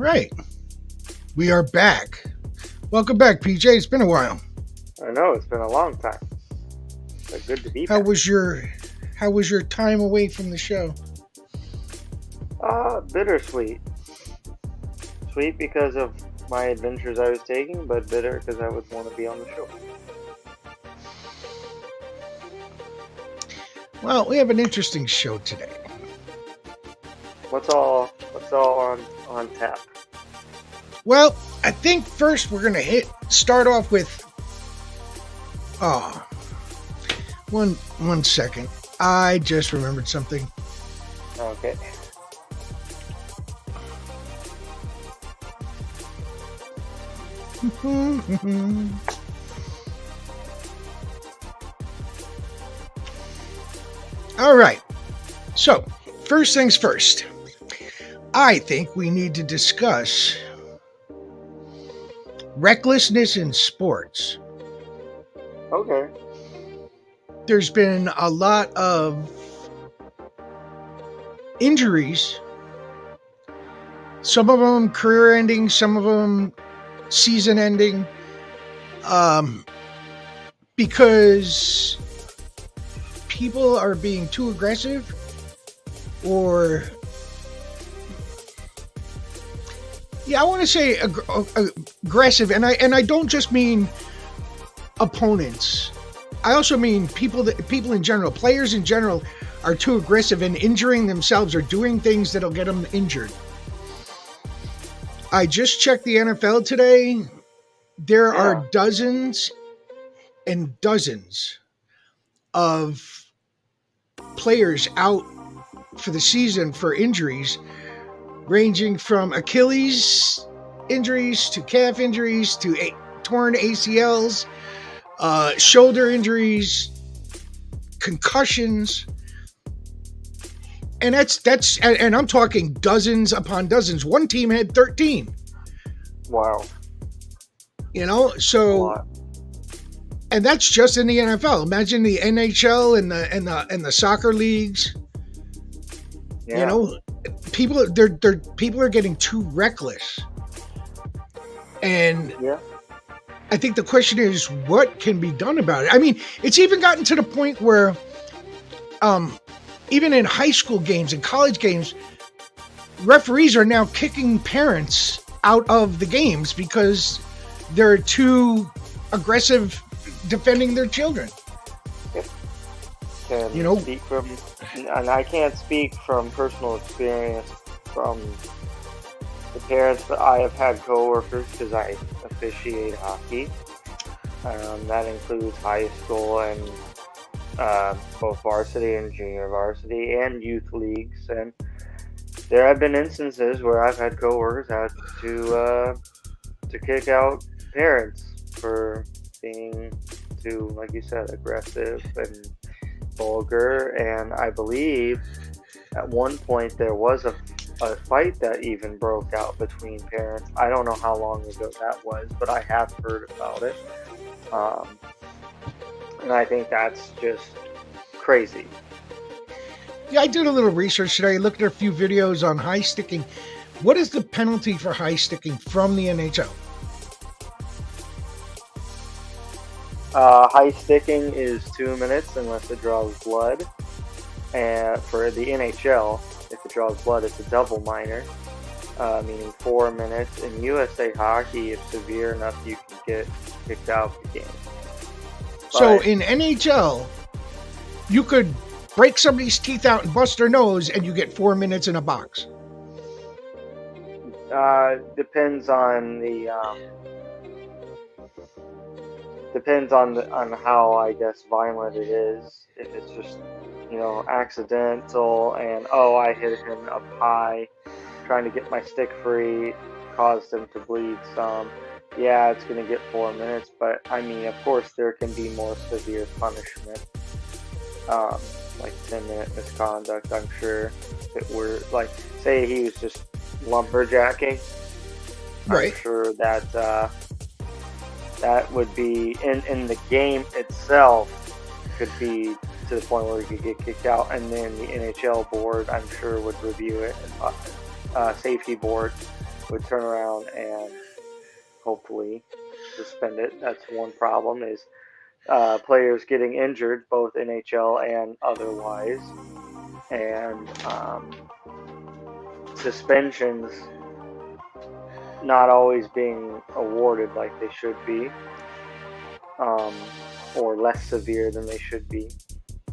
right. We are back. Welcome back, PJ. It's been a while. I know, it's been a long time. But good to be How back. was your time away from the show? Bittersweet. Sweet because of my adventures I was taking, but bitter because I would want to be on the show. Well, we have an interesting show today. What's all on tap? Well, I think first we're gonna start off with one second. I just remembered something. Okay. All right. So, first things first. I think we need to discuss recklessness in sports. Okay. There's been a lot of injuries. Some of them career ending, some of them season ending. Because people are being too aggressive, or I want to say aggressive, and I don't just mean opponents. I also mean people in general, players in general, are too aggressive and injuring themselves or doing things that'll get them injured. I just checked the NFL today. There are dozens and dozens of players out for the season for injuries, ranging from Achilles injuries to calf injuries to torn ACLs, shoulder injuries, concussions. And and I'm talking dozens upon dozens. One team had 13. Wow. So, and that's just in the NFL. Imagine the NHL and the soccer leagues. Yeah. People are getting too reckless. And I think the question is, what can be done about it? I mean, it's even gotten to the point where even in high school games and college games, referees are now kicking parents out of the games because they're too aggressive defending their children. And I can't speak from personal experience from the parents, but I have had coworkers because I officiate hockey. That includes high school and both varsity and junior varsity and youth leagues, and there have been instances where I've had coworkers have to kick out parents for being too, like you said, aggressive and vulgar. And I believe at one point there was a fight that even broke out between parents. I don't know how long ago that was, but I have heard about it. And I think that's just crazy. Yeah, I did a little research today. I looked at a few videos on high sticking. What is the penalty for high sticking from the NHL? High sticking is 2 minutes unless it draws blood. And for the NHL, if it draws blood, it's a double minor, meaning 4 minutes. In USA hockey, if severe enough, you can get kicked out of the game. So in NHL, you could break somebody's teeth out and bust their nose, and you get 4 minutes in a box. Depends on how, I guess, violent it is. If it's just accidental and I hit him up high, trying to get my stick free, caused him to bleed some. Yeah, it's going to get 4 minutes, but I mean, of course, there can be more severe punishment, like 10-minute misconduct. I'm sure if it were, like, say he was just lumberjacking, right? I'm sure that that would be in the game itself could be to the point where he could get kicked out, and then the NHL board, I'm sure, would review it, and safety board would turn around and hopefully suspend it. That's one problem is players getting injured, both NHL and otherwise, and suspensions not always being awarded like they should be, or less severe than they should be.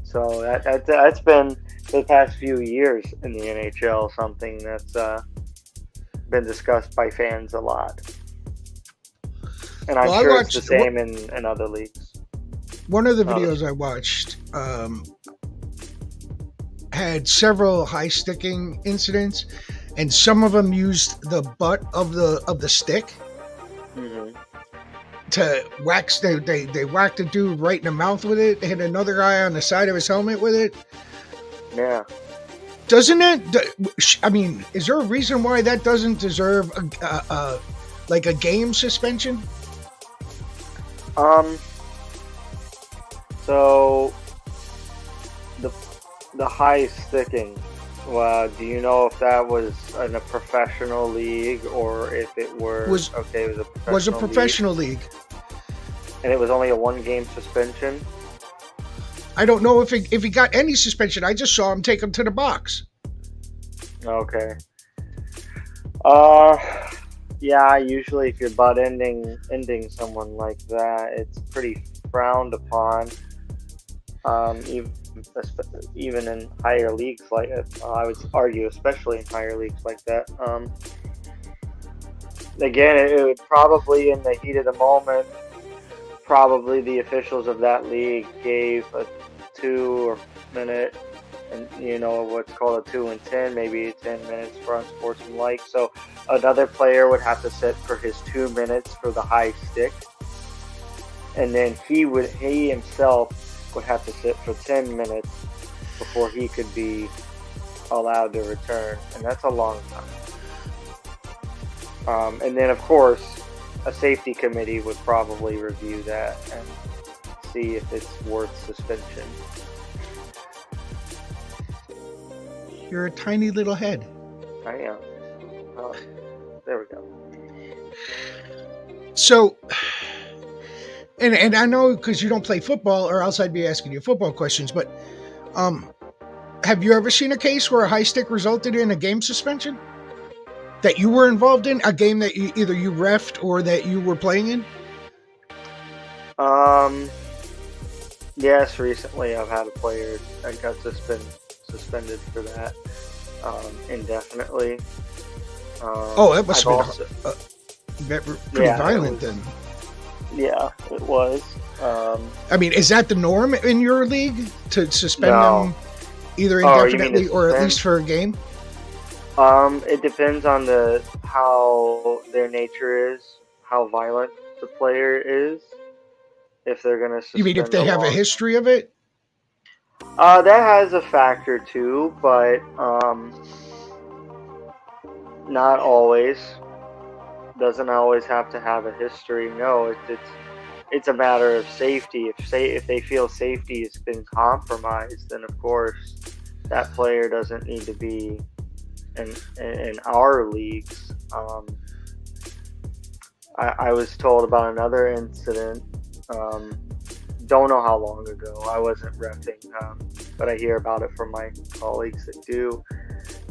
So that's been for the past few years in the NHL something that's been discussed by fans a lot, and I'm sure it's the same in other leagues. One of the videos I watched had several high sticking incidents, and some of them used the butt of the stick to wax. They whacked a dude right in the mouth with it. They hit another guy on the side of his helmet with it. Yeah. Doesn't it? I mean, is there a reason why that doesn't deserve like a game suspension? So the high sticking. Do you know if that was in a professional league or if it was a professional league? And it was only a 1-game suspension? I don't know if he got any suspension. I just saw him take him to the box. Okay. Yeah, usually if you're butt ending someone like that, it's pretty frowned upon. Even in higher leagues like I would argue, especially in higher leagues like that. Again, it would probably, in the heat of the moment, probably the officials of that league gave a 2-minute, and what's called a 2 and 10, maybe 10 minutes for unsportsmanlike. So another player would have to sit for his 2 minutes for the high stick, and then he himself would have to sit for 10 minutes before he could be allowed to return, and that's a long time. And then, of course, a safety committee would probably review that and see if it's worth suspension. You're a tiny little head. I am. There we go. So... And I know because you don't play football, or else I'd be asking you football questions, but have you ever seen a case where a high stick resulted in a game suspension that you were involved in, a game that either you reffed or that you were playing in? Yes, recently I've had a player that got suspended for that indefinitely. That must have been pretty violent then. Yeah, it was. I mean, is that the norm in your league to suspend them either indefinitely or at least for a game? It depends on how their nature is, how violent the player is. If they're going to suspend. You mean if they have a history of it? That has a factor too, but not always. Doesn't always have to have a history. No, it's a matter of safety. If they feel safety has been compromised, then of course that player doesn't need to be in our leagues. I was told about another incident. Don't know how long ago. I wasn't reffing, but I hear about it from my colleagues that do,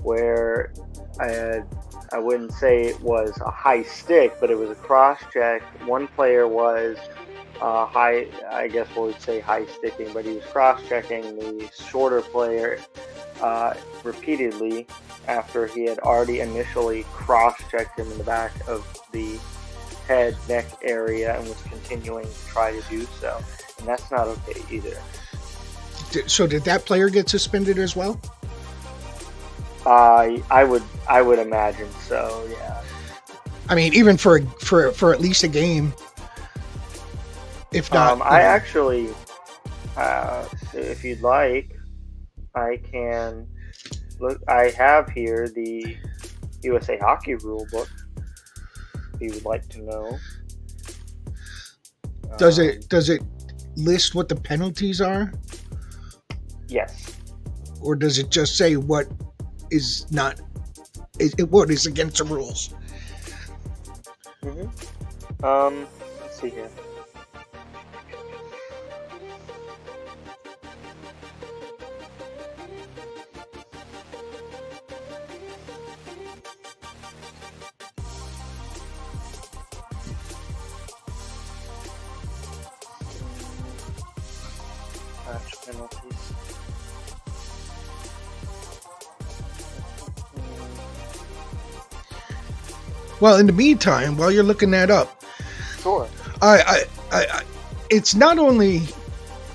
where I wouldn't say it was a high stick, but it was a cross check. One player was high, I guess we would say high sticking, but he was cross checking the shorter player repeatedly after he had already initially cross checked him in the back of the head, neck area, and was continuing to try to do so. And that's not okay either. So did that player get suspended as well? I would imagine so. Yeah. I mean, even for at least a game, if not. I actually, if you'd like, I can look. I have here the USA Hockey Rule Book. If you would like to know. Does it list what the penalties are? Yes. Or does it just say what is not? What is against the rules? Let's see here. Match penalties. Well, in the meantime, while you're looking that up, Sure. it's not only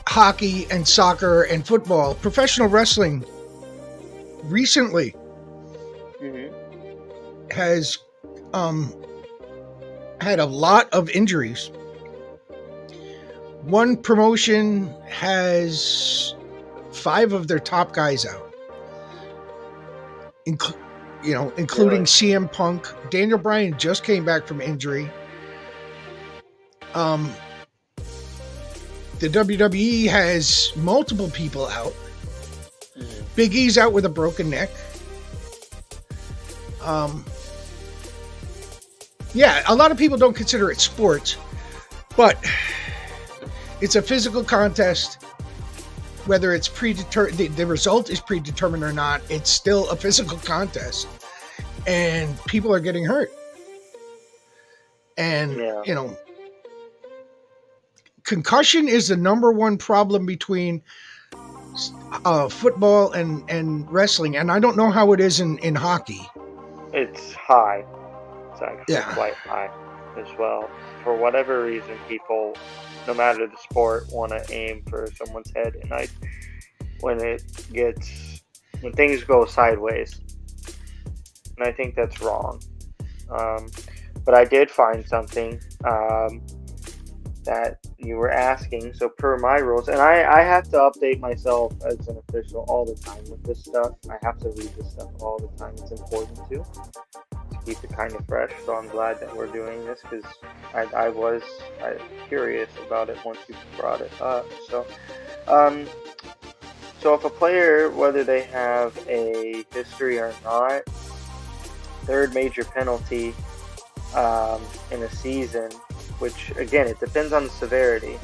hockey and soccer and football. Professional wrestling recently has had a lot of injuries. One promotion has 5 of their top guys out, including CM Punk. Daniel Bryan just came back from injury. The WWE has multiple people out. Big E's out with a broken neck. Yeah, a lot of people don't consider it sports, but it's a physical contest. Whether it's predetermined, the result is predetermined or not, it's still a physical contest, and people are getting hurt. And concussion is the number one problem between football and wrestling, and I don't know how it is in hockey. It's high. It's actually quite high as well. For whatever reason, people, no matter the sport, want to aim for someone's head, and when things go sideways, and I think that's wrong. But I did find something that you were asking. So per my rules, and I have to update myself as an official all the time with this stuff. I have to read this stuff all the time. It's important to keep it kind of fresh. So I'm glad that we're doing this, because I was curious about it once you brought it up. So if a player, whether they have a history or not, third major penalty in a season, which again, it depends on the severity.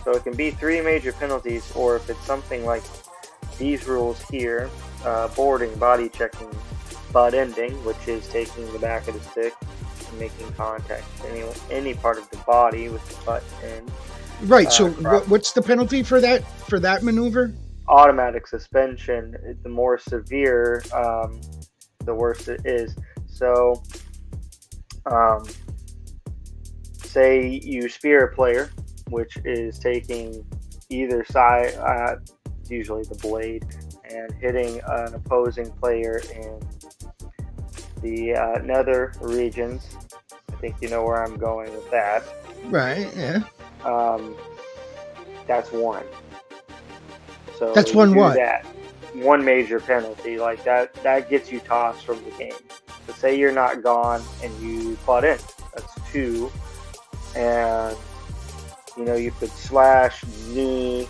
So it can be 3 major penalties, or if it's something like these rules here, boarding, body checking, butt ending, which is taking the back of the stick and making contact with any part of the body with the butt end. Right. So what's the penalty for that maneuver? Automatic suspension. The more severe, the worse it is. So, say you spear a player, which is taking either side, usually the blade, and hitting an opposing player in the nether regions. I think you know where I'm going with that. Right, yeah. That's one. So that's one what? One major penalty. Like that gets you tossed from the game. But say you're not gone and you butt in. That's 2. And you could slash, knee,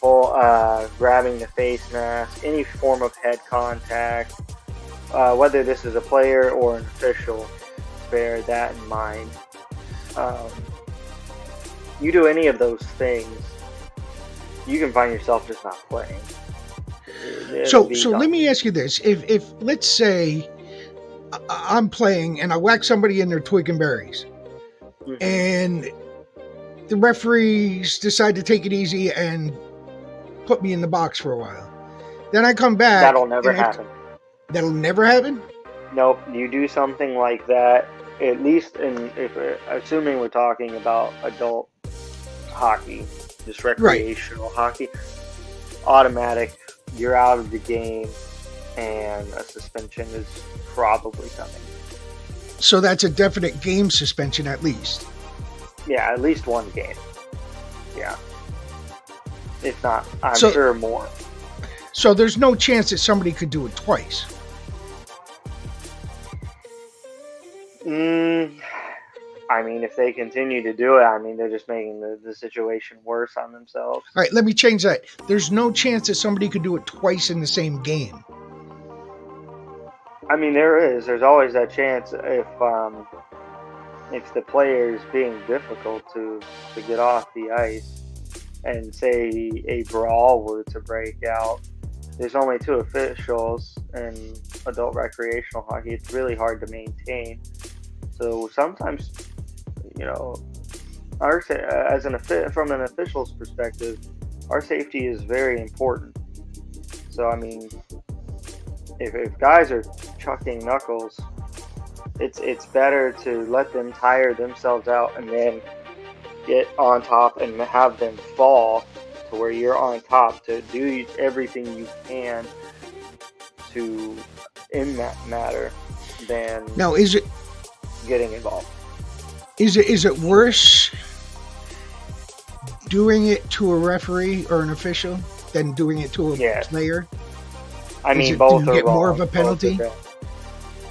grabbing the face mask, any form of head contact, whether this is a player or an official, bear that in mind. You do any of those things, you can find yourself just not playing. So let me ask you this. If let's say I'm playing and I whack somebody in their twig and berries, and the referees decide to take it easy and put me in the box for a while, then I come back. That'll never happen. That'll never happen? Nope. You do something like that, at least assuming we're talking about adult hockey, just recreational hockey, automatic, you're out of the game, and a suspension is probably coming. So that's a definite game suspension at least? Yeah, at least 1 game. Yeah. If not, I'm sure more. So there's no chance that somebody could do it twice? I mean, if they continue to do it, they're just making the situation worse on themselves. All right, let me change that. There's no chance that somebody could do it twice in the same game? There is. There's always that chance if if the player is being difficult to get off the ice, and say a brawl were to break out, there's only two officials in adult recreational hockey. It's really hard to maintain. So sometimes, you know, from an official's perspective, our safety is very important. So I mean, if guys are chucking knuckles, it's better to let them tire themselves out and then get on top and have them fall to where you're on top to do everything you can to in that matter than now is it getting involved. Is it worse doing it to a referee or an official than doing it to a player? I mean, both do you are get wrong. more of a penalty?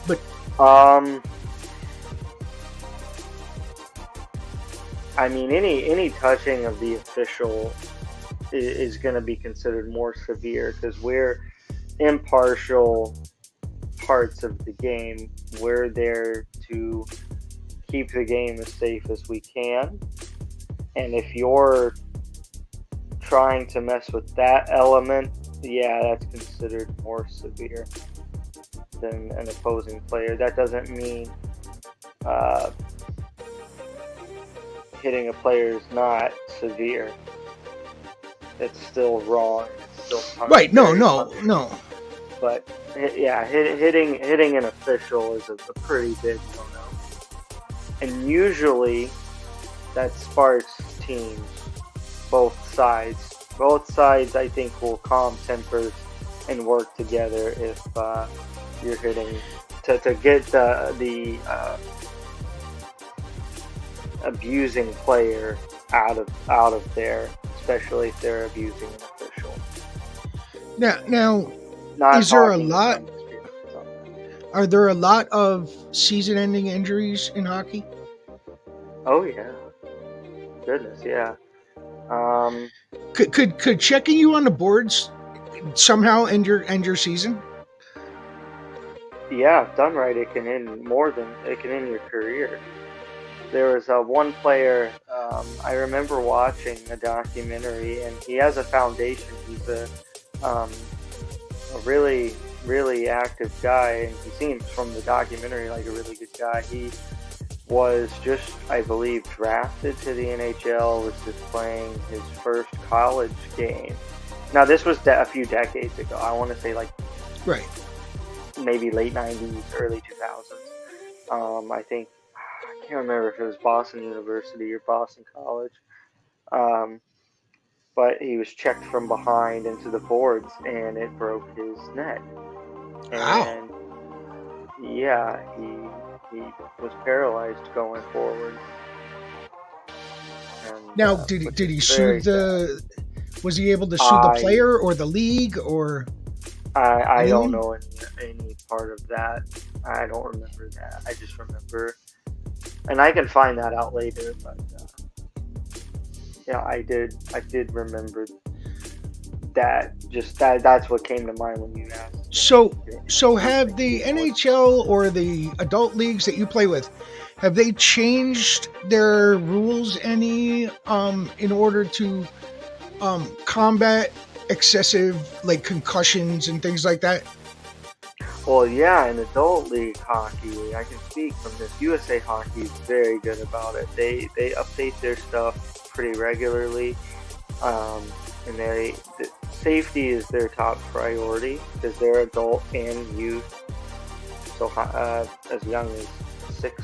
But I mean, any touching of the official is going to be considered more severe because we're impartial parts of the game. We're there to keep the game as safe as we can. And if you're trying to mess with that element, yeah, that's considered more severe than an opposing player. That doesn't mean hitting a player is not severe. It's still wrong. It's still right. No. But yeah, hitting an official is a pretty big no-no. And usually that sparks teams, both sides. Both sides, I think, will calm tempers and work together if you're hitting to get the abusing player out of there, especially if they're abusing an official. Now, is there a lot? Are there a lot of season-ending injuries in hockey? Oh yeah, goodness, yeah. Could checking you on the boards somehow end your season? Yeah, if done right, it can end your career. There was one player I remember watching a documentary, and he has a foundation. He's a really, really active guy, and he seems from the documentary like a really good guy. He was just, I believe, drafted to the NHL, was just playing his first college game. Now, this was a few decades ago. I want to say right, maybe late 90s, early 2000s. I think, I can't remember if it was Boston University or Boston College. But he was checked from behind into the boards, and it broke his neck. And yeah, he was paralyzed going forward. And, now, did he sue the? Was he able to sue the player or the league or? I don't know any part of that. I don't remember that. I just remember, and I can find that out later. But yeah, I did remember that. Just that's what came to mind when you asked. So have the NHL or the adult leagues that you play with, have they changed their rules any in order to combat excessive concussions and things like that? Well, yeah, in adult league hockey, I can speak from this. USA Hockey is very good about it. They update their stuff pretty regularly, and safety is their top priority because they're adult and youth, so as young as 6,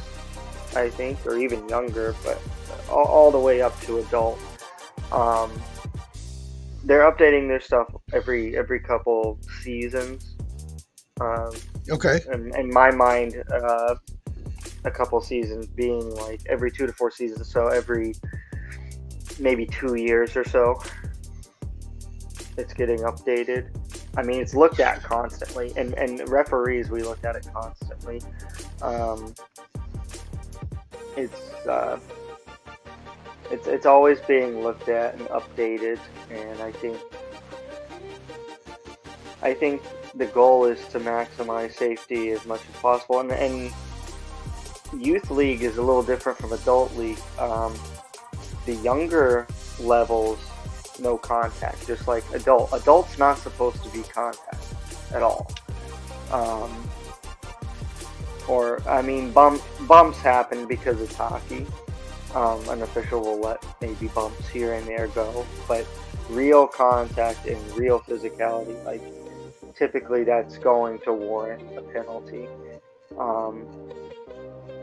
I think, or even younger, but all the way up to adult. They're updating their stuff every couple seasons. Okay. And in my mind, a couple seasons being like every 2 to 4 seasons, so every maybe 2 years or so, it's getting updated. I mean, it's looked at constantly, and referees, we look at it constantly. It's always being looked at and updated, and I think the goal is to maximize safety as much as possible, and youth league is a little different from adult league. The younger levels, no contact, just like adult. Adult's not supposed to be contact at all. Or I mean, bumps happen because it's hockey. An official will let maybe bumps here and there go, but real contact and real physicality, like typically that's going to warrant a penalty.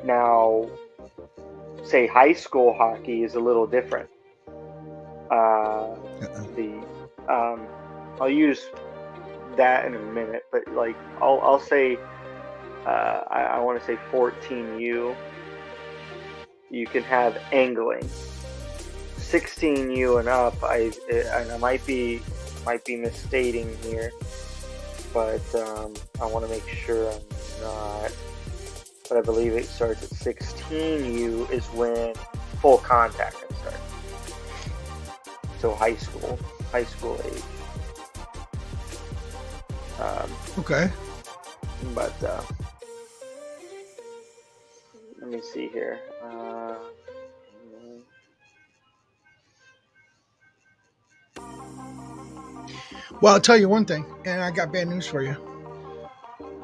Now, say high school hockey is a little different. I'll use that in a minute, but like I'll say I want to say 14U. You can have angling. 16U and up. I might be misstating here, but I want to make sure I'm not. But I believe it starts at 16U is when full contact can start. So high school age. Okay. But let me see here. Well, I'll tell you one thing, and I got bad news for you.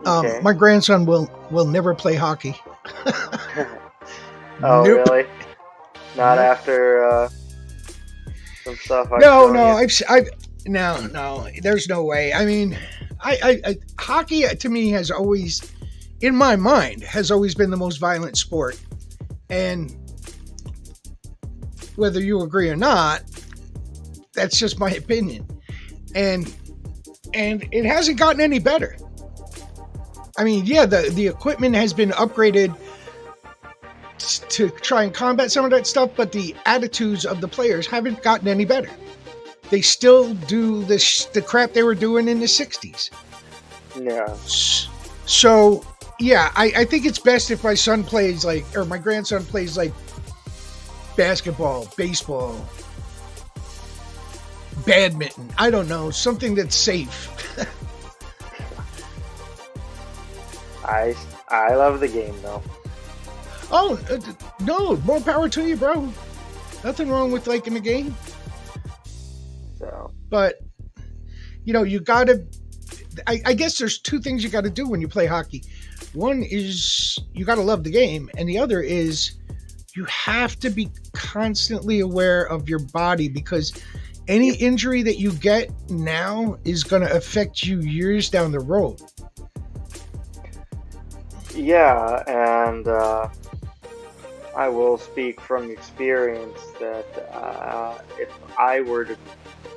Okay. My grandson will never play hockey. Oh, Nope. really? Not after some stuff. No, there's no way. I mean, I hockey to me has always, in my mind, has always been the most violent sport, and whether you agree or not, that's just my opinion, and it hasn't gotten any better. I mean, yeah, the equipment has been upgraded to try and combat some of that stuff, but the attitudes of the players haven't gotten any better. They still do the crap they were doing in the 60s. Yeah. So, yeah, I think it's best if my son plays or my grandson plays like basketball, baseball, badminton. I don't know, something that's safe. I love the game though. Oh, no, more power to you, bro. Nothing wrong with liking the game. So, but you gotta. I guess there's two things you got to do when you play hockey. One is you got to love the game, and the other is you have to be constantly aware of your body, because any injury that you get now is going to affect you years down the road. yeah, and I will speak from experience that if I were to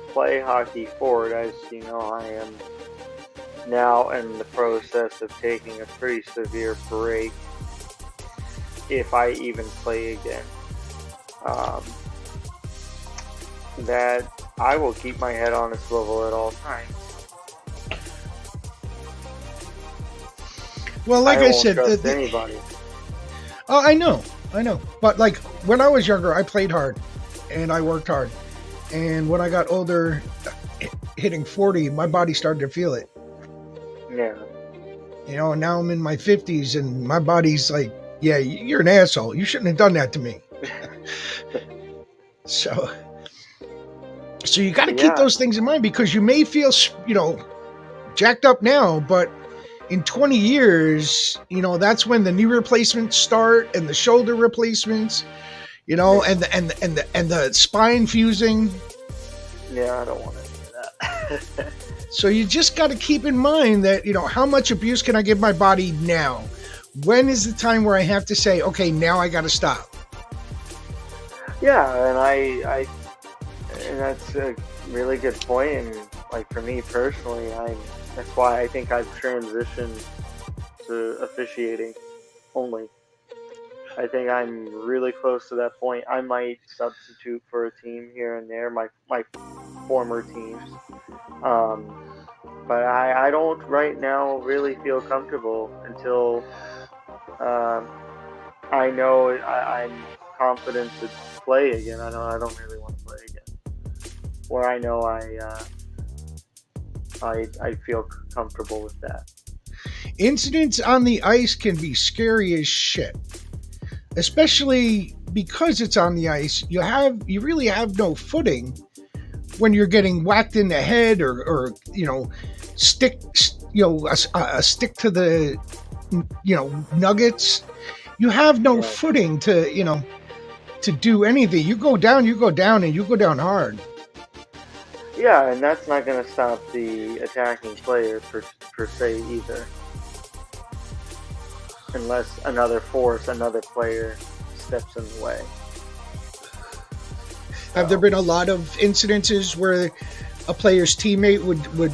play hockey forward, as you know, I am now in the process of taking a pretty severe break if I even play again. That I will keep my head on a swivel at all times. Well, like I said, trust anybody. Oh, I know. But like when I was younger, I played hard and I worked hard. And when I got older, hitting 40, my body started to feel it. Yeah. And now I'm in my 50s and my body's like, yeah, you're an asshole. You shouldn't have done that to me. So you got to keep those things in mind, because you may feel, jacked up now, but in 20 years, that's when the knee replacements start and the shoulder replacements, and the spine fusing. Yeah, I don't want to do that. So you just got to keep in mind that, how much abuse can I give my body now? When is the time where I have to say, okay, now I got to stop? Yeah, and and that's a really good point. And like for me personally, that's why I think I've transitioned to officiating only. I think I'm really close to that point. I might substitute for a team here and there, my former teams. But I don't right now really feel comfortable until I know I'm confident to play again. I don't really want to play again. Where I know I feel comfortable with that. Incidents on the ice can be scary as shit. especially because it's on the ice. You really have no footing when you're getting whacked in the head, or stick, a stick to the nuggets. You have no Right. footing to do anything. You go down, and you go down hard. Yeah, and that's not going to stop the attacking player per se either, unless another player steps in the way. Have there been a lot of incidences where a player's teammate would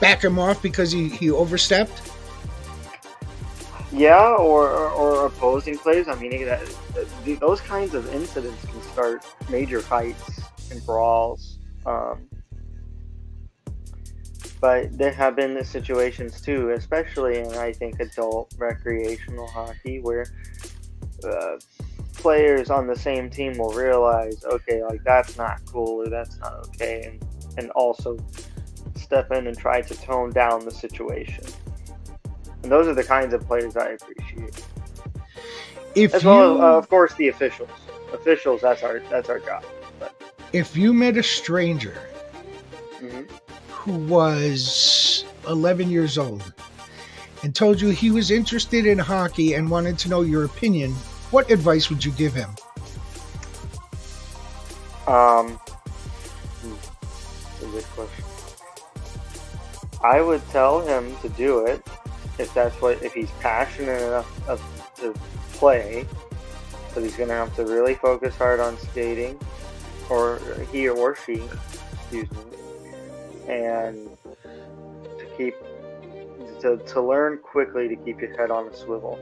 back him off because he overstepped? Yeah, or opposing players. I mean, those kinds of incidents can start major fights and brawls. But there have been the situations too, especially in, I think, adult recreational hockey, where players on the same team will realize, okay, like that's not cool or that's not okay, and also step in and try to tone down the situation. And those are the kinds of players I appreciate. Well, of course, the officials. Officials, that's our job. But if you met a stranger mm-hmm. who was 11 years old and told you he was interested in hockey and wanted to know your opinion, what advice would you give him? That's a good question. I would tell him to do it if he's passionate enough to play, but he's going to have to really focus hard on skating, or he or she, excuse me, and to learn quickly to keep your head on a swivel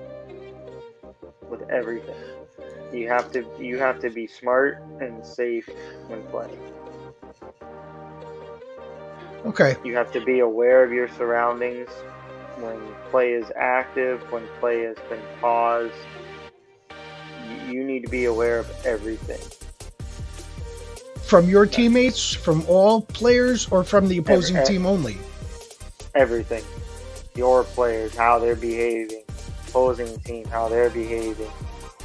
with everything. You have to be smart and safe when playing. Okay. You have to be aware of your surroundings when play is active, when play has been paused. You need to be aware of everything. From your teammates, from all players, or from the opposing team only? Everything. Your players, how they're behaving. Opposing team, how they're behaving.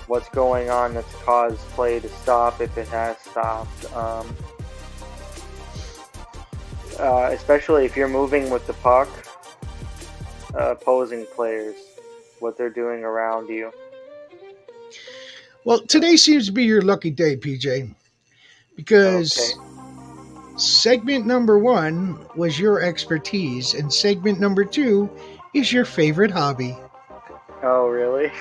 What's going on that's caused play to stop if it has stopped. Especially if you're moving with the puck, opposing players, what they're doing around you. Well, today seems to be your lucky day, PJ, because segment number 1 was your expertise, and segment number 2 is your favorite hobby. Oh, really?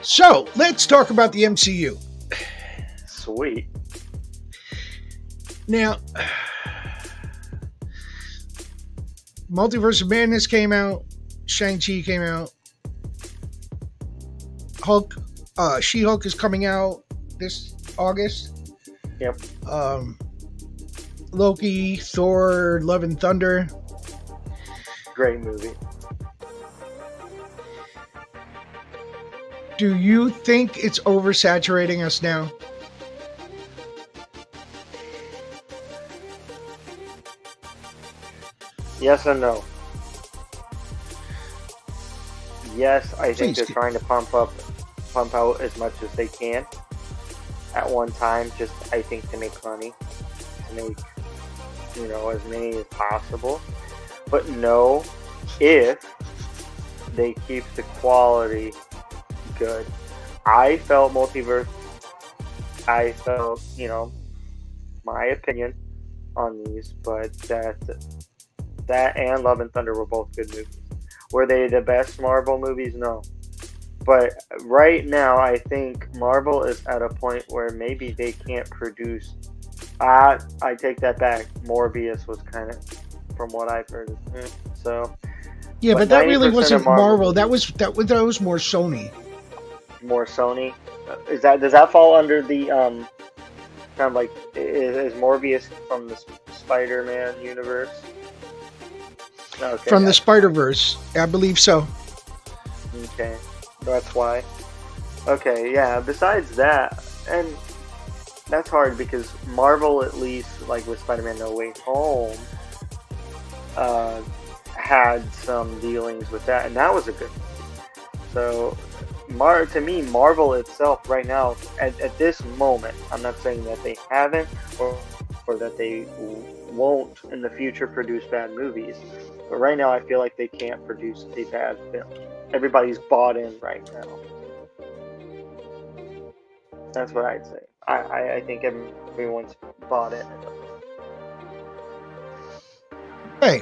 So, let's talk about the MCU. Sweet. Now, Multiverse of Madness came out, Shang-Chi came out, She-Hulk is coming out this August. Yep. Loki, Thor, Love and Thunder. Great movie. Do you think it's oversaturating us now? Yes and no. Yes, I think they're trying to pump out as much as they can at one time, just I think to make money, to make as many as possible. But no, if they keep the quality good. I felt my opinion on these, but that and Love and Thunder were both good movies. Were they the best Marvel movies? No. But right now, I think Marvel is at a point where maybe they can't produce. I take that back. Morbius was kind of, from what I've heard. So. Yeah, but that really wasn't Marvel. That was more Sony. More Sony. Does that fall under the kind of like, is Morbius from the Spider-Man universe? Okay, from the Spider-Verse, I believe so. Okay, that's why. Okay, yeah. Besides that, and that's hard because Marvel, at least like with Spider-Man No Way Home, had some dealings with that, and that was a good movie. So To me, Marvel itself right now, at this moment, I'm not saying that they haven't or that they won't in the future produce bad movies, but right now I feel like they can't produce a bad film. Everybody's bought in right now. That's what I'd say. I think everyone's bought in. Hey,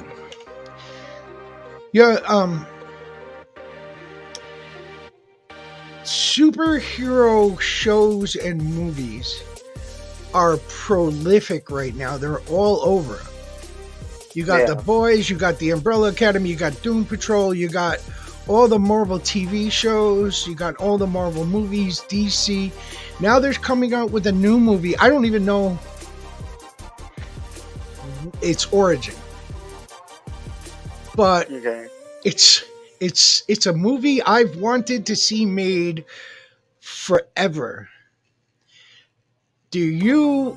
yeah, superhero shows and movies are prolific right now. They're all over. You got The Boys, you got the Umbrella Academy, you got Doom Patrol, you got all the Marvel TV shows, you got all the Marvel movies, DC. Now they're coming out with a new movie. I don't even know its origin, but it's a movie I've wanted to see made forever. Do you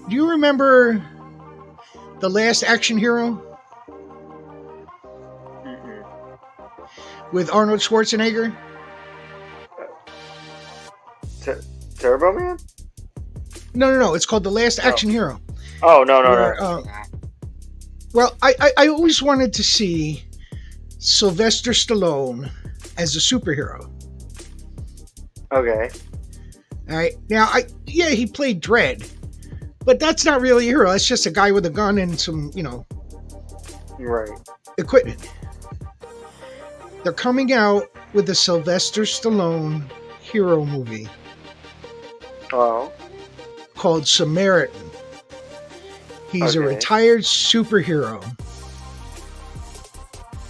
remember The Last Action Hero? With Arnold Schwarzenegger? Turbo Man? No. It's called The Last Action Hero. Oh, no. Well, I always wanted to see Sylvester Stallone as a superhero. Okay. All right. Now, he played Dredd, but that's not really a hero. That's just a guy with a gun and some, right, equipment. They're coming out with a Sylvester Stallone hero movie. Oh. Called Samaritan. He's a retired superhero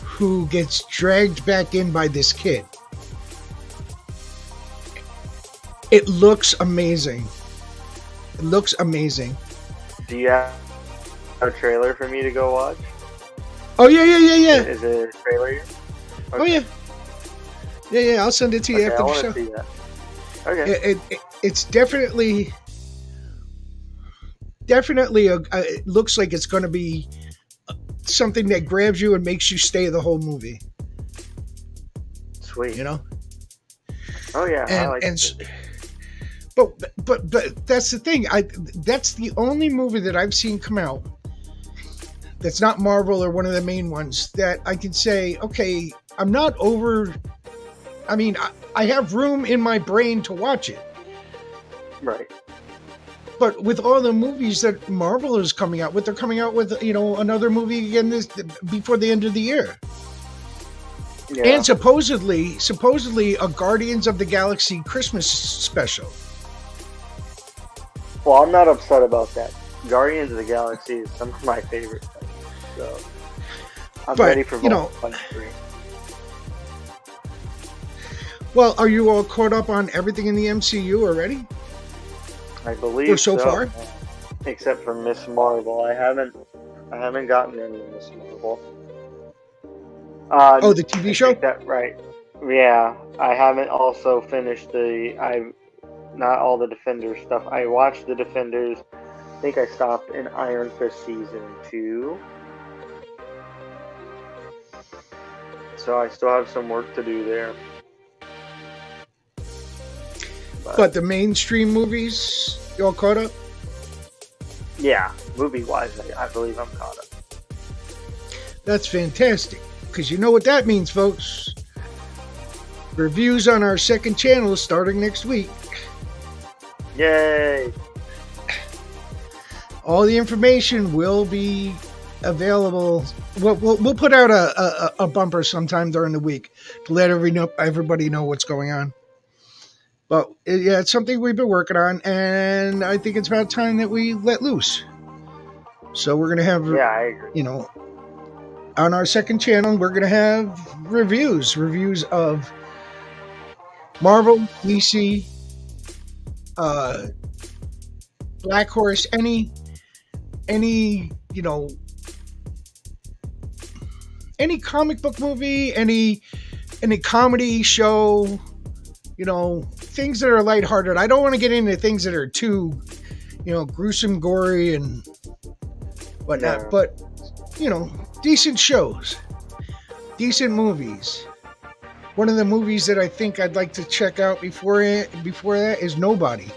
who gets dragged back in by this kid. It looks amazing. Do you have a trailer for me to go watch? Oh, yeah. Is it a trailer? Okay. Oh, yeah. Yeah, I'll send it to you after the show. See that. Okay. It's definitely it looks like it's going to be something that grabs you and makes you stay the whole movie. Sweet. Oh yeah, I like it. But that's the thing. That's the only movie that I've seen come out that's not Marvel or one of the main ones that I can say, okay, I'm not over. I mean, I have room in my brain to watch it. Right. But with all the movies that Marvel is coming out with, they're coming out with, another movie again before the end of the year. Yeah. And supposedly a Guardians of the Galaxy Christmas special. Well, I'm not upset about that. Guardians of the Galaxy is some of my favorites. So I'm ready for Volume 3. Well, are you all caught up on everything in the MCU already? I believe or so far, except for Miss Marvel. I haven't gotten into Miss Marvel. The TV show. That right? Yeah, I haven't also finished not all the Defenders stuff. I watched the Defenders. I think I stopped in Iron Fist season 2. So I still have some work to do there. But the mainstream movies, you all caught up? Yeah, movie-wise, I believe I'm caught up. That's fantastic, because you know what that means, folks. Reviews on our second channel starting next week. Yay! All the information will be available. We'll put out a bumper sometime during the week to let everybody know what's going on. But yeah, it's something we've been working on, and I think it's about time that we let loose. So we're going to have, I agree. On our second channel, we're going to have reviews of Marvel, DC, Black Horse, any comic book movie, any comedy show, things that are lighthearted. I don't want to get into things that are too, gruesome, gory, and whatnot. No. But, decent shows, decent movies, One of the movies that I think I'd like to check out before that is Nobody.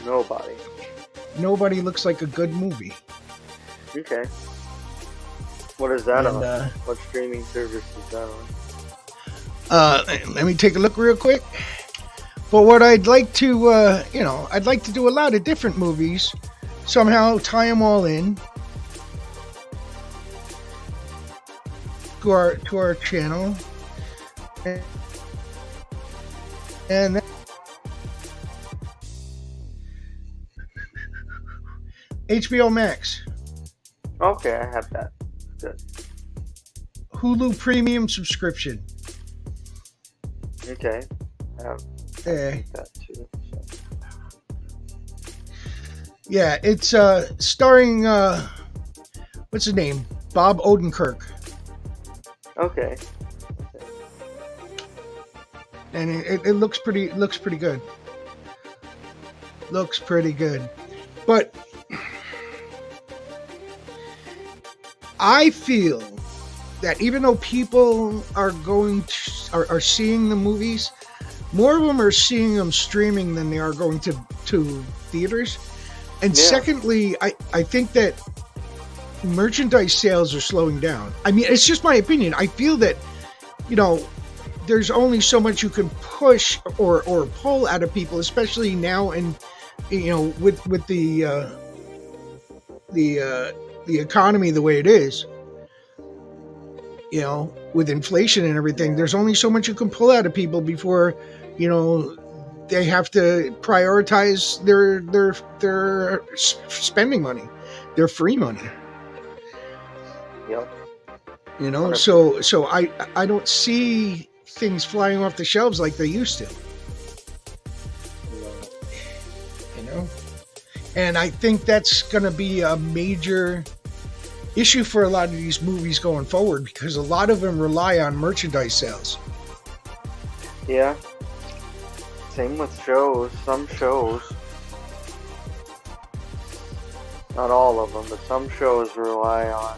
Nobody. Nobody looks like a good movie. Okay. What is that And, on? What streaming service is that on? Let me take a look real quick. But what I'd like to, I'd like to do a lot of different movies, somehow tie them all in to our channel, and HBO Max, Okay, I have that. Good. Hulu Premium subscription. Okay. I have that too. So. Yeah, it's starring what's his name? Bob Odenkirk. Okay. And it looks pretty good. Looks pretty good. But I feel that even though people are are seeing the movies, more of them are seeing them streaming than they are going to theaters. And secondly, I think that merchandise sales are slowing down. I mean, it's just my opinion. I feel that, there's only so much you can push or pull out of people, especially now, and with the economy the way it is, with inflation and everything. There's only so much you can pull out of people before they have to prioritize their spending money, their free money. Yep. So I don't see things flying off the shelves like they used to. And I think that's going to be a major issue for a lot of these movies going forward, because a lot of them rely on merchandise sales. Yeah. Same with shows. Some shows, not all of them, but some shows rely on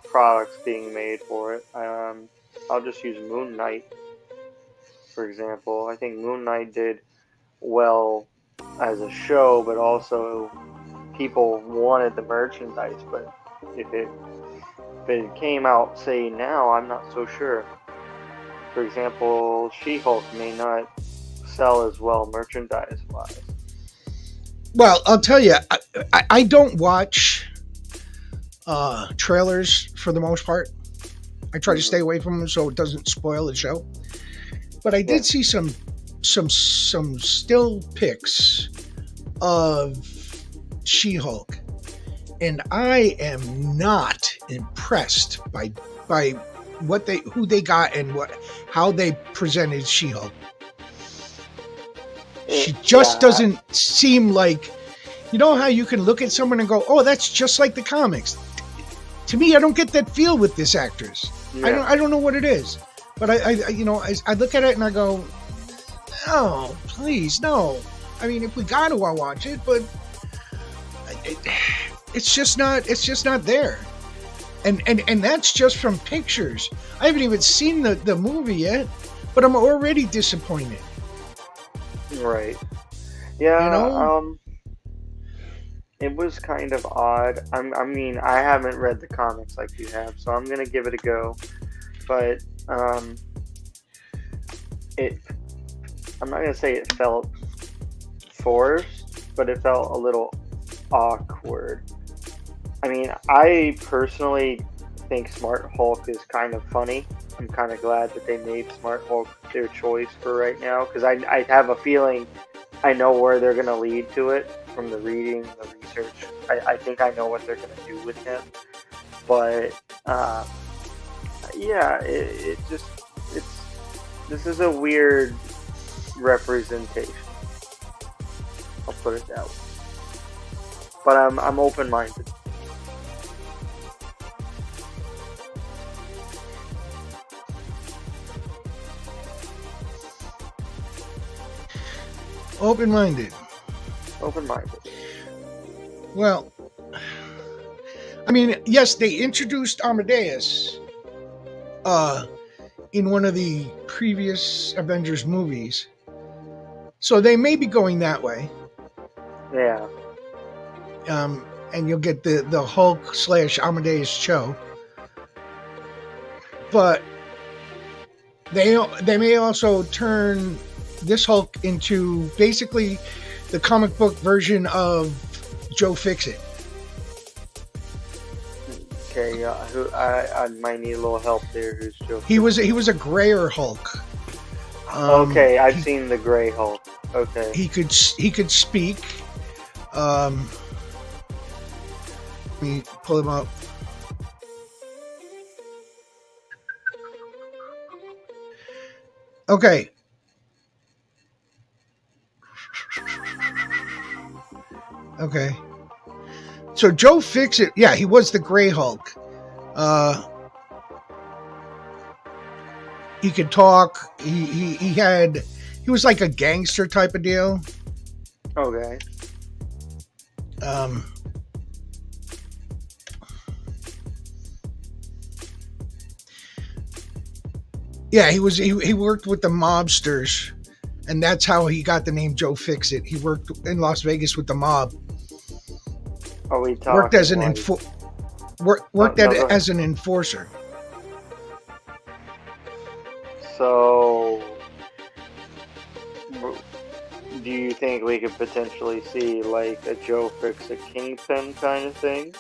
products being made for it. I'll just use Moon Knight, for example. I think Moon Knight did well as a show, but also people wanted the merchandise. But if it came out, say, now, I'm not so sure. For example, She-Hulk may not sell as well merchandise-wise. Well, I'll tell you, I don't watch trailers for the most part. I try to stay away from them so it doesn't spoil the show. But I did see some still pics of She-Hulk, and I am not impressed by who they got and how they presented She-Hulk. She just doesn't seem like, how you can look at someone and go, oh, that's just like the comics. To me, I don't get that feel with this actress. Yeah. I don't know what it is, but I look at it and I go, no, please, no. I mean, if we got to, I'll watch it, but it's just not there. And that's just from pictures. I haven't even seen the movie yet, but I'm already disappointed. Right. Yeah. It was kind of odd. I mean, I haven't read the comics like you have, so I'm gonna give it a go. But I'm not gonna say it felt forced, but it felt a little awkward. I mean, I personally think Smart Hulk is kind of funny. I'm kind of glad that they made Smart Hulk their choice for right now, because I have a feeling I know where they're going to lead to it from the reading, the research. I think I know what they're going to do with him. But, this is a weird representation. I'll put it that way. But I'm open-minded. Open-minded. Well, I mean, yes, they introduced Amadeus in one of the previous Avengers movies. So they may be going that way. Yeah. And you'll get the Hulk / Amadeus Cho. But they may also turn this Hulk into basically the comic book version of Joe Fixit. Okay, I might need a little help there. Who's Joe? He was a grayer Hulk. Okay, I've seen the Gray Hulk. Okay. He could speak. Let me pull him up. Okay. Okay. So Joe Fixit, yeah, he was the Gray Hulk. He could talk. He was like a gangster type of deal. Okay. Yeah, he worked with the mobsters, and that's how he got the name Joe Fixit. He worked in Las Vegas with the mob. Are we talking worked as an like... as an enforcer. So, do you think we could potentially see like a Joe Fixit Kingpin kind of thing?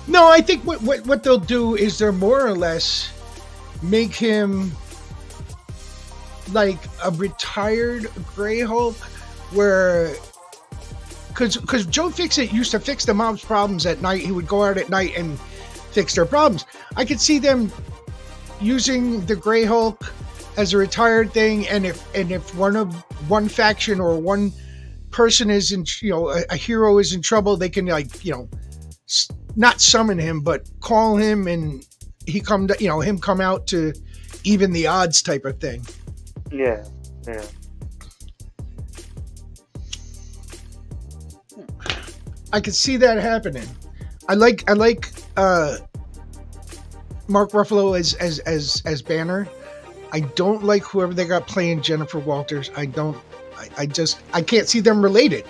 No, I think what they'll do is they're more or less make him like a retired Gray Hulk, where because Joe Fixit used to fix the mob's problems at night. He would go out at night and fix their problems. I could see them using the Gray Hulk as a retired thing, and if one faction or one person is in, a hero is in trouble, they can not summon him, but call him, and he come out to even the odds type of thing. Yeah. I could see that happening. I like Mark Ruffalo as Banner. I don't like whoever they got playing Jennifer Walters. I can't see them related.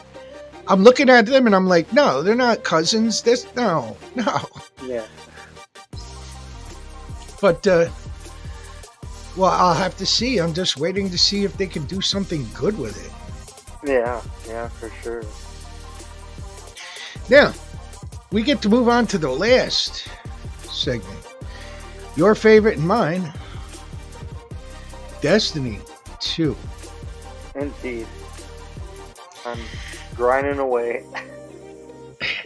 I'm looking at them and I'm like, no, they're not cousins. No. Yeah. But well, I'll have to see. I'm just waiting to see if they can do something good with it. Yeah, for sure. Now, we get to move on to the last segment. Your favorite and mine, Destiny 2. Indeed. I'm grinding away.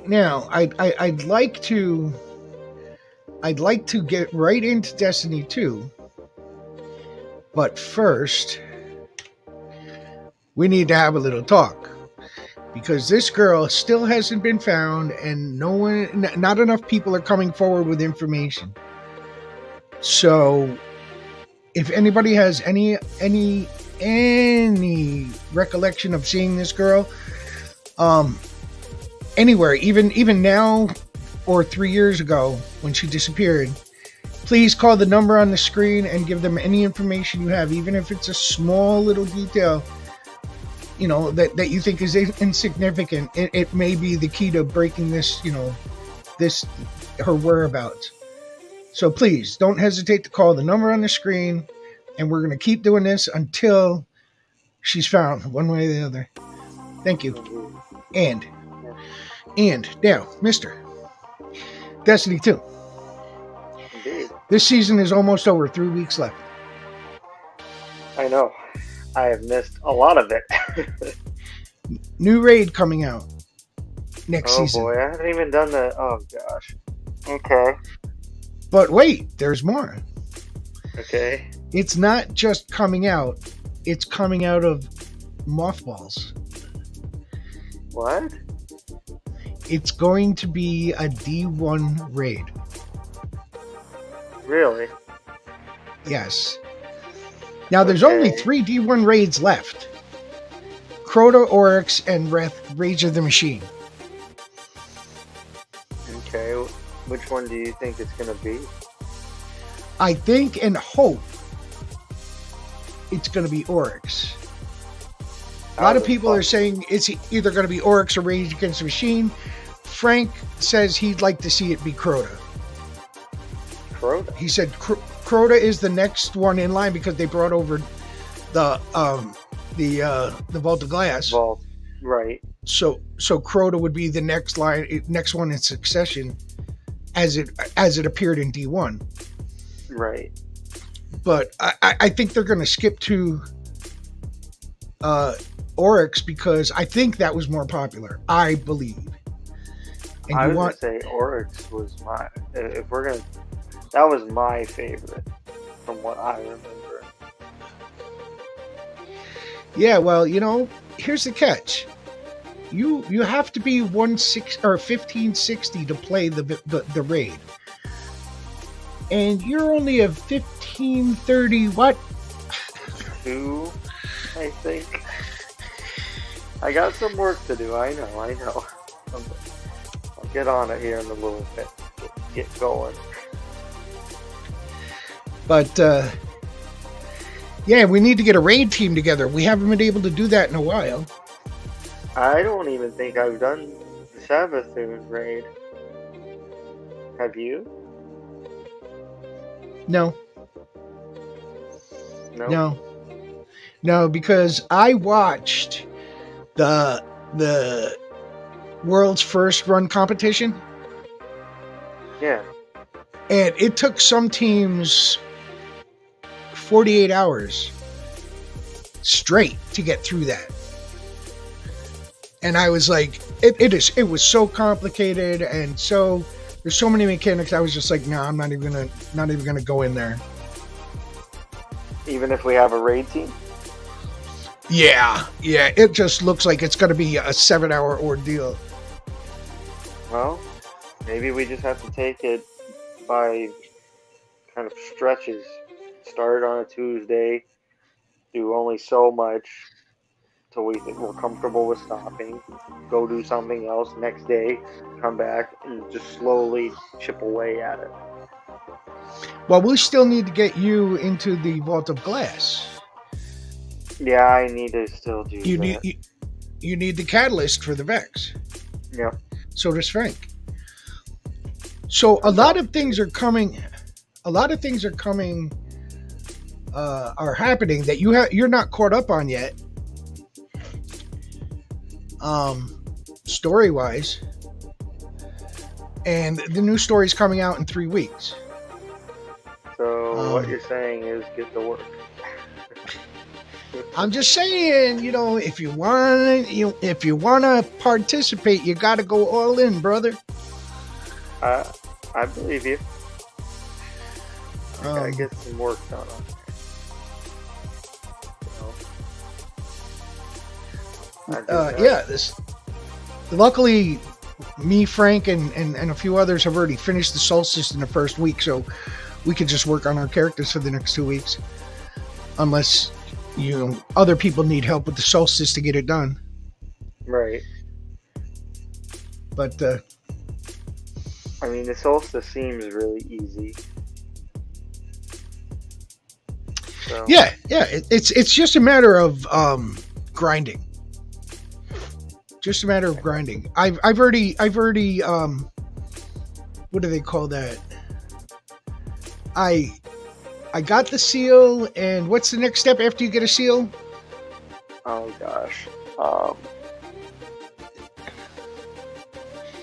Now, I'd like to get right into Destiny 2. But first, we need to have a little talk, because this girl still hasn't been found, and not enough people are coming forward with information. So, if anybody has any recollection of seeing this girl, anywhere, even now or 3 years ago when she disappeared, please call the number on the screen and give them any information you have, even if it's a small little detail, that you think is insignificant. It may be the key to breaking this, her whereabouts. So please don't hesitate to call the number on the screen, and we're going to keep doing this until she's found, one way or the other. Thank you. And now, Mr. Destiny 2. Indeed. This season is almost over. 3 weeks left. I know. I have missed a lot of it. New raid coming out next season. Oh boy, I haven't even done that. Oh gosh. Okay. But wait, there's more. Okay. It's not just coming out. It's coming out of mothballs. What? It's going to be a D1 raid. Really? Yes. Now, there's only 3 D1 raids left. Crota, Oryx, and Rage of the Machine. Okay. Which one do you think it's going to be? I think and hope it's going to be Oryx. A lot of people are saying it's either going to be Oryx or Rage Against the Machine. Frank says he'd like to see it be Crota. Crota? He said Crota is the next one in line because they brought over the Vault of Glass. Vault, right. So Crota would be the next one in succession as it appeared in D1. Right. But I think they're going to skip to Oryx because I think that was more popular. I believe. And I was going to say Oryx was that was my favorite from what I remember. Yeah, well, here's the catch. You have to be 1560 to play the raid. And you're only a 1530 what? 2, I think. I got some work to do. I know. I'll get on it here in a little bit. Get going. But yeah, we need to get a raid team together. We haven't been able to do that in a while. I don't even think I've done the Savathun raid. Have you? No. No? No, because I watched the world's first run competition. Yeah. And it took some teams 48 hours straight to get through that. And I was like, it was so complicated and there's so many mechanics. I was just like, no, I'm not even gonna go in there. Even if we have a raid team? Yeah. It just looks like it's gonna be a 7-hour ordeal. Well, maybe we just have to take it by kind of stretches. Start on a Tuesday, do only so much till we think we're comfortable with stopping. Go do something else next day, come back, and just slowly chip away at it. Well, we still need to get you into the Vault of Glass. Yeah, I need to still do that. You need the catalyst for the Vex. Yeah. So does Frank. So a lot of things are coming. Are happening that you're not caught up on yet. Story wise, and the new story is coming out in 3 weeks. So what you're saying is get to work. I'm just saying, if you want to participate, you got to go all in, brother. I believe you. I gotta get some work done on it. Luckily, me, Frank, and a few others have already finished the Solstice in the first week, so we could just work on our characters for the next 2 weeks. Unless, other people need help with the Solstice to get it done. Right. But, I mean, the Solstice seems really easy. So. Yeah. It's just a matter of grinding. Just a matter of grinding. I've already what do they call that? I got the seal, and what's the next step after you get a seal? Oh gosh. I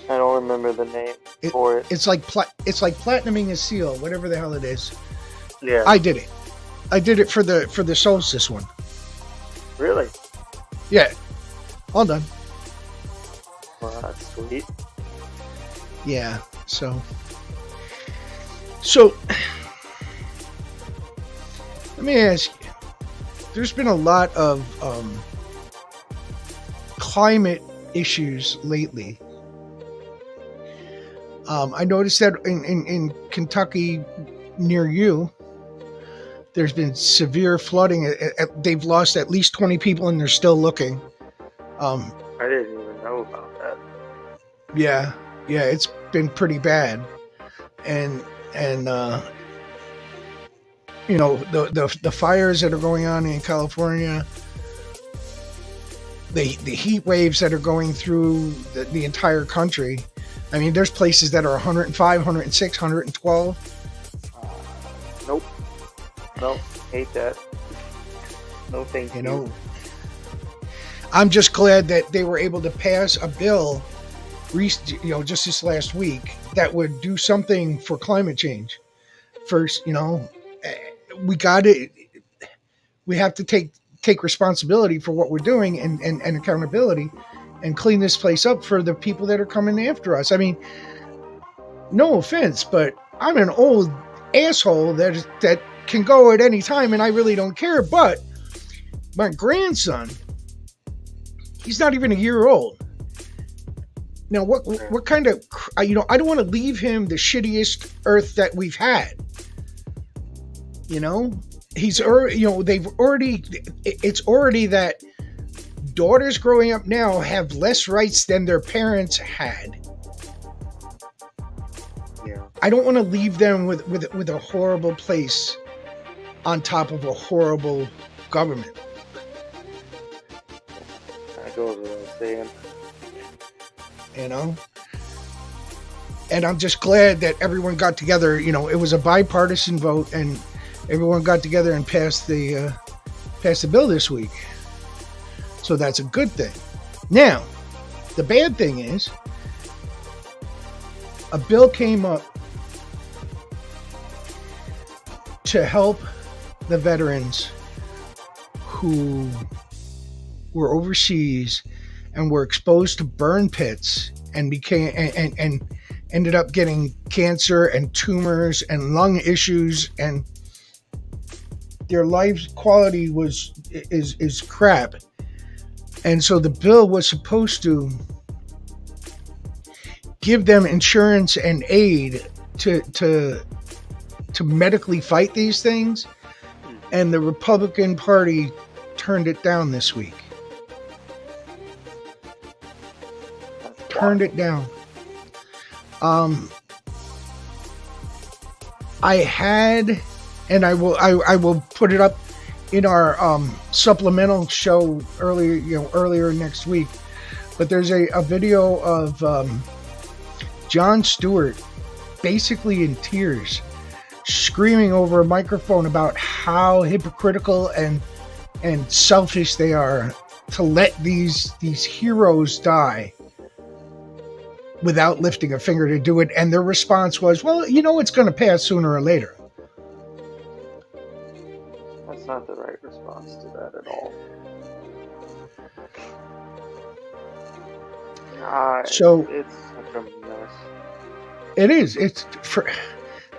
don't remember the name for it. It's like platinuming a seal, whatever the hell it is. Yeah. I did it. I did it for the Solstice one. Really? Yeah. All done. Well, that's sweet. Yeah. So let me ask you. There's been a lot of climate issues lately. I noticed that in Kentucky near you, there's been severe flooding. They've lost at least 20 people, and they're still looking. I didn't even know about that. Yeah, it's been pretty bad, and you know, the fires that are going on in California, the heat waves that are going through the entire country. I mean, there's places that are 105, 106, 112. Nope. Nope. Hate that. No thank you. You know, I'm just glad that they were able to pass a bill, just this last week, that would do something for climate change. First, we got it. We have to take responsibility for what we're doing and accountability, and clean this place up for the people that are coming after us. I mean, no offense, but I'm an old asshole that can go at any time, and I really don't care. But my grandson, he's not even a year old. Now, what kind of, I don't want to leave him the shittiest earth that we've had. It's already that daughters growing up now have less rights than their parents had. Yeah. I don't want to leave them with a horrible place on top of a horrible government. That goes without saying. And I'm just glad that everyone got together. It was a bipartisan vote, and everyone got together and passed the bill this week. So that's a good thing. Now, the bad thing is, a bill came up to help the veterans who were overseas and were exposed to burn pits and became and ended up getting cancer and tumors and lung issues, and their life quality is crap. And so the bill was supposed to give them insurance and aid to medically fight these things, and the Republican Party turned it down this week. Turned it down. I had, and I will put it up in our supplemental show earlier next week. But there's a video of Jon Stewart basically in tears, screaming over a microphone about how hypocritical and selfish they are to let these heroes die without lifting a finger to do it. And their response was, well, it's going to pass sooner or later. That's not the right response to that at all. So it's such a mess. It is.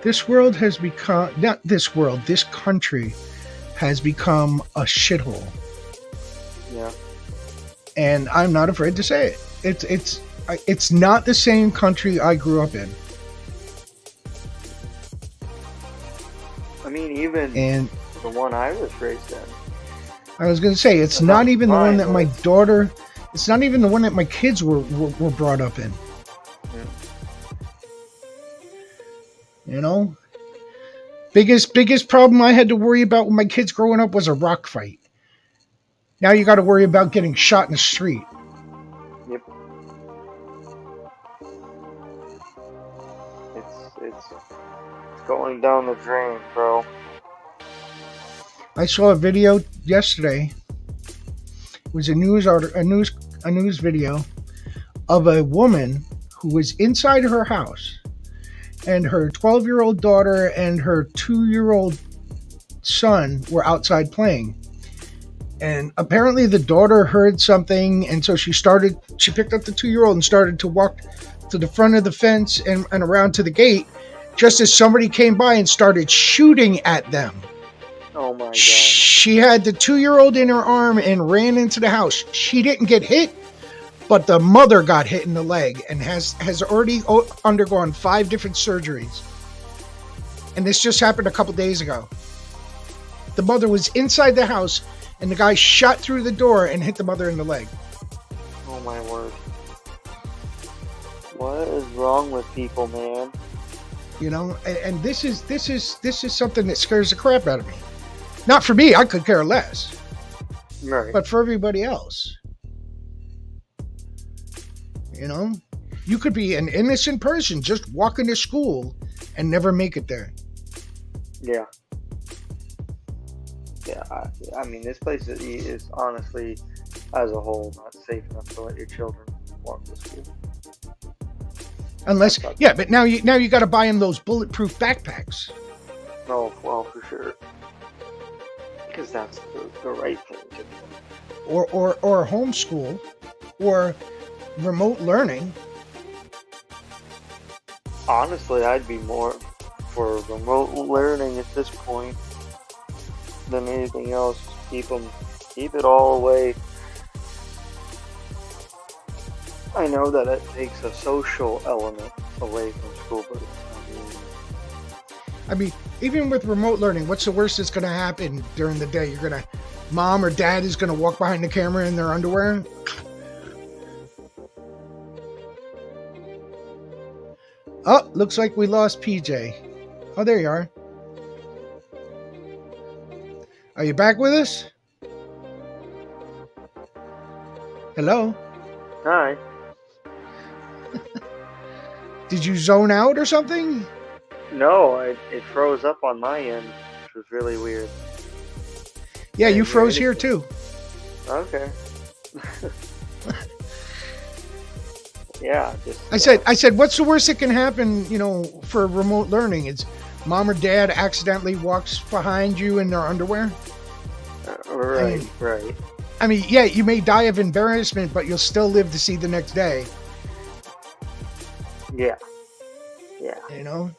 This world has become, not this world, this country has become a shithole. Yeah. And I'm not afraid to say it. It's not the same country I grew up in. I mean, even the one I was raised in. I was going to say, it's not even the one that my daughter, it's not even the one that my kids were brought up in. Yeah. Biggest problem I had to worry about with my kids growing up was a rock fight. Now you got to worry about getting shot in the street. Yep. It's going down the drain, bro. I saw a video yesterday. It was a news video of a woman who was inside her house, and her 12-year-old daughter and her 2-year-old son were outside playing. And apparently the daughter heard something, and so she picked up the 2-year-old and started to walk to the front of the fence and around to the gate, just as somebody came by and started shooting at them. Oh my God. She had the 2-year-old in her arm and ran into the house. She didn't get hit, but the mother got hit in the leg and has already undergone 5 different surgeries. And this just happened a couple days ago. The mother was inside the house, and the guy shot through the door and hit the mother in the leg. Oh my word. What is wrong with people, man? You know, and this is something that scares the crap out of me. Not for me, I could care less. Right. But for everybody else. You know, you could be an innocent person just walking to school and never make it there. Yeah. Yeah, I mean, this place is honestly, as a whole, not safe enough to let your children walk to school. Unless, yeah, but now you got to buy them those bulletproof backpacks. Oh, well, for sure. Because that's the right thing to do. Or homeschool, or remote learning. Honestly, I'd be more for remote learning at this point than anything else. Keep it all away. I know that it takes a social element away from school, but I mean, even with remote learning, what's the worst that's going to happen during the day? Mom or dad is going to walk behind the camera in their underwear. Oh, looks like we lost PJ. Oh, there you are. Are you back with us? Hello? Hi. Did you zone out or something? No, it froze up on my end, which was really weird. Yeah, you froze here too. Okay. Yeah, I said, what's the worst that can happen, for remote learning? It's mom or dad accidentally walks behind you in their underwear. Right, right. I mean, yeah, you may die of embarrassment, but you'll still live to see the next day. Yeah. Yeah. You know?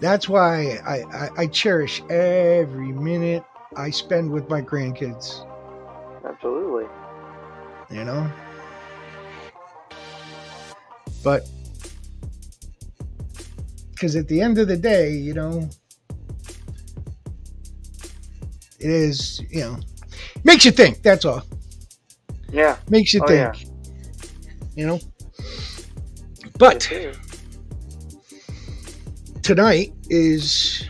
That's why I cherish every minute I spend with my grandkids. Absolutely. You know? But, because at the end of the day, it is, makes you think, that's all. Yeah. Makes you think. Yeah. But tonight is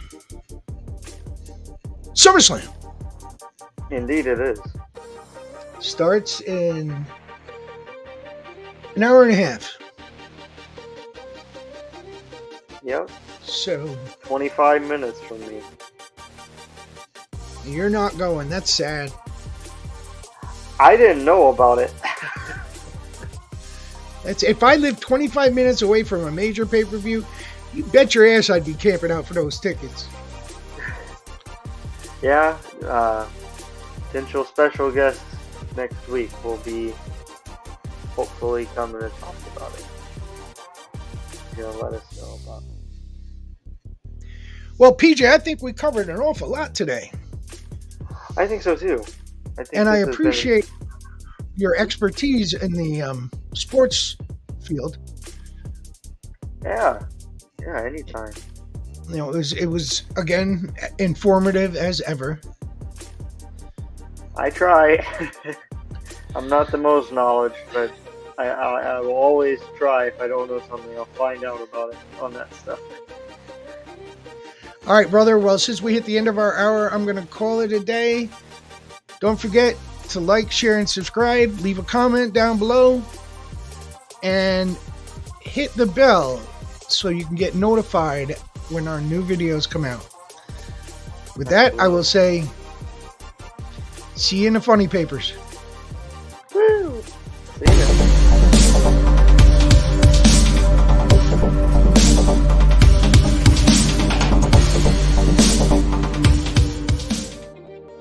SummerSlam. Indeed it is. Starts in an hour and a half. Yep. So 25 minutes from me. You're not going. That's sad. I didn't know about it. If I lived 25 minutes away from a major pay-per-view, you bet your ass I'd be camping out for those tickets. Yeah. Potential special guests next week will be hopefully coming to talk about it. He's gonna let us know about it. Well, PJ, I think we covered an awful lot today. I think so too. I appreciate your expertise in the sports field. Yeah, anytime. It was again informative as ever. I try. I'm not the most knowledge, but I will always try. If I don't know something, I'll find out about it on that stuff. All right, brother. Well, since we hit the end of our hour, I'm going to call it a day. Don't forget to like, share, and subscribe. Leave a comment down below. And hit the bell so you can get notified when our new videos come out. With that, I will say, see you in the funny papers.